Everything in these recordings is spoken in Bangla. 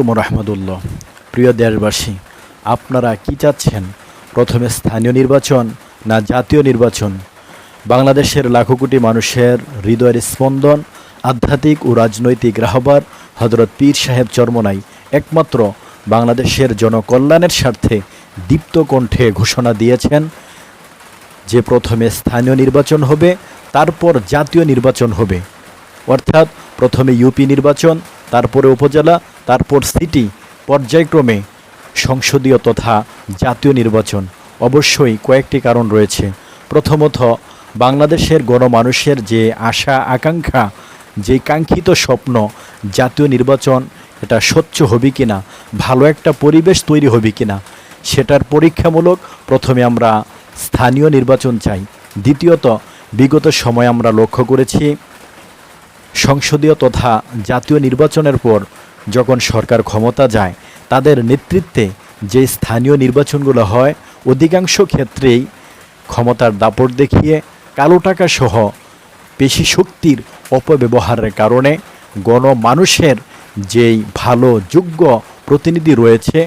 আলাইকুম রহমতুল্লাহ। প্রিয় দেশবাসী, আপনারা কি চাচ্ছেন, প্রথমে স্থানীয় নির্বাচন না জাতীয় নির্বাচন? বাংলাদেশের লাখো কোটি মানুষের হৃদয়ের স্পন্দন, আধ্যাত্মিক ও রাজনৈতিক রাহবার হজরত পীর সাহেব চরমনাই একমাত্র বাংলাদেশের জনকল্যাণের স্বার্থে দীপ্ত কণ্ঠে ঘোষণা দিয়েছেন যে প্রথমে স্থানীয় নির্বাচন হবে, তারপর জাতীয় নির্বাচন হবে। অর্থাৎ প্রথমে ইউপি নির্বাচন, তারপরে উপজেলা, তারপর সিটি, পর্যায়ক্রমে সংসদীয় তথা জাতীয় নির্বাচন। অবশ্যই কয়েকটি কারণ রয়েছে। প্রথমত, বাংলাদেশের গণমানুষের যে আশা আকাঙ্ক্ষা, যে কাঙ্ক্ষিত স্বপ্ন জাতীয় নির্বাচন, এটা স্বচ্ছ হবে কিনা, ভালো একটা পরিবেশ তৈরি হবে কিনা, সেটার পরীক্ষামূলক প্রথমে আমরা স্থানীয় নির্বাচন চাই। দ্বিতীয়ত, বিগত সময় আমরা লক্ষ্য করেছি সংসদীয় তথা জাতীয় নির্বাচনের পর যখন সরকার ক্ষমতা যায়, তাদের নেতৃত্বে যে স্থানীয় নির্বাচনগুলো হয়, অধিকাংশ ক্ষেত্রেই ক্ষমতার দাপট দেখিয়ে কালো টাকা সহ পেশি শক্তির অপব্যবহারের কারণে গণমানুষের যেই ভালো যোগ্য প্রতিনিধি রয়েছে,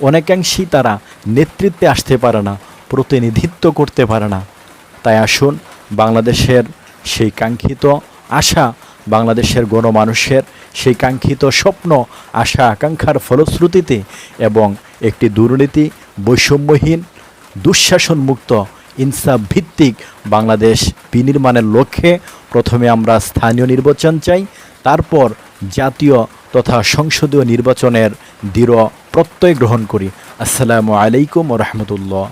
অনেকাংশেই তারা নেতৃত্বে আসতে পারে না, প্রতিনিধিত্ব করতে পারে না। তাই আসুন, বাংলাদেশের সেই কাঙ্ক্ষিত আশা, বাংলাদেশের গণমানুষের সেই কাঙ্ক্ষিত স্বপ্ন, আশা আকাঙ্ক্ষার ফলশ্রুতিতে এবং একটি দুর্নীতি বৈষম্যহীন দুঃশাসনমুক্ত ইনসাফ ভিত্তিক বাংলাদেশ বিনির্মাণের লক্ষ্যে প্রথমে আমরা স্থানীয় নির্বাচন চাই, তারপর জাতীয় তথা সংসদীয় নির্বাচনের দৃঢ় প্রত্যয় গ্রহণ করি। আসসালামু আলাইকুম রহমতুল্লাহ।